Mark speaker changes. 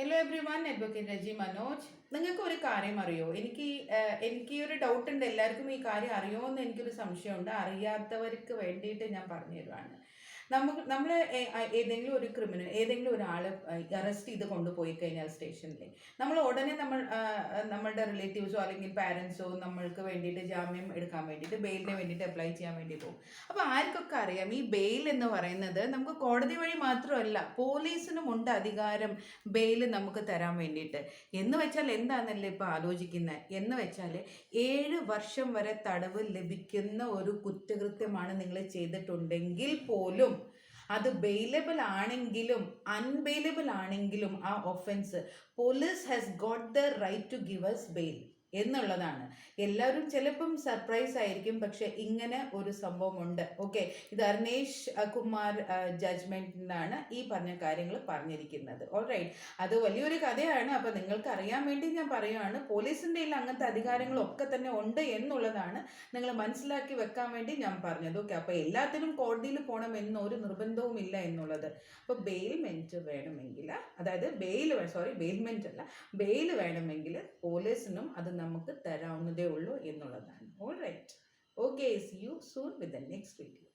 Speaker 1: Hello every one, advocate രജി മനോജ്. നിങ്ങൾക്ക് ഒരു കാര്യം അറിയോ? എനിക്ക് ഈ ഒരു ഡൗട്ട് ഉണ്ട്, എല്ലാവർക്കും ഈ കാര്യം അറിയുമോ എന്ന് എനിക്കൊരു സംശയമുണ്ട്. അറിയാത്തവർക്ക് വേണ്ടിയിട്ട് ഞാൻ പറഞ്ഞു തരുവാണ്. നമ്മൾ ഏതെങ്കിലും ഒരു ക്രിമിനൽ, ഏതെങ്കിലും ഒരാൾ അറസ്റ്റ് ചെയ്ത് കൊണ്ടുപോയി കഴിഞ്ഞാൽ സ്റ്റേഷനിൽ, നമ്മൾ ഉടനെ നമ്മളുടെ റിലേറ്റീവ്സോ അല്ലെങ്കിൽ പാരൻസോ നമ്മൾക്ക് വേണ്ടിയിട്ട് ജാമ്യം എടുക്കാൻ വേണ്ടിയിട്ട്, ബെയിലിന് വേണ്ടിയിട്ട് അപ്ലൈ ചെയ്യാൻ വേണ്ടി പോകും. അപ്പോൾ ആർക്കൊക്കെ അറിയാം, ഈ ബെയിൽ എന്ന് പറയുന്നത് നമുക്ക് കോടതി വഴി മാത്രമല്ല, പോലീസിനും ഉണ്ട് അധികാരം ബെയിൽ നമുക്ക് തരാൻ വേണ്ടിയിട്ട്. എന്ന് വെച്ചാൽ എന്താണെന്നല്ലേ ഇപ്പോൾ ആലോചിക്കുന്നത്? എന്ന് വെച്ചാൽ 7 വർഷം വരെ തടവ് ലഭിക്കുന്ന ഒരു കുറ്റകൃത്യമാണ് നിങ്ങൾ ചെയ്തിട്ടുണ്ടെങ്കിൽ പോലും, അത് ബെയിലബിൾ ആണെങ്കിലും അൺബെയിലബിൾ ആണെങ്കിലും ആ offence, police has got the right to give us bail എന്നുള്ളതാണ്. എല്ലാവരും ചിലപ്പം സർപ്രൈസ് ആയിരിക്കും, പക്ഷെ ഇങ്ങനെ ഒരു സംഭവമുണ്ട്. ഓക്കെ, ഇത് അർണേഷ് കുമാർ ജഡ്ജ്മെന്റിനാണ് ഈ പറഞ്ഞ കാര്യങ്ങൾ പറഞ്ഞിരിക്കുന്നത്. ഓൾറൈറ്റ്, അത് വലിയൊരു കഥയാണ്. അപ്പം നിങ്ങൾക്ക് അറിയാൻ വേണ്ടി ഞാൻ പറയുകയാണ്, പോലീസിൻ്റെ അങ്ങനത്തെ അധികാരങ്ങളൊക്കെ തന്നെ ഉണ്ട് എന്നുള്ളതാണ് നിങ്ങൾ മനസ്സിലാക്കി വെക്കാൻ വേണ്ടി ഞാൻ പറഞ്ഞത്. ഓക്കെ, അപ്പോൾ എല്ലാത്തിനും കോടതിയിൽ പോകണം എന്നൊരു നിർബന്ധവും ഇല്ല എന്നുള്ളത്. അപ്പോൾ ബെയിൽമെൻറ്റ് വേണമെങ്കിൽ, അതായത് ബെയിൽമെൻറ്റ് അല്ല, ബെയിൽ വേണമെങ്കിൽ പോലീസിനും അത് നമുക്ക് തരാവുന്നതേ ഉള്ളൂ എന്നുള്ളതാണ്. All right, okay, see you soon with the next video.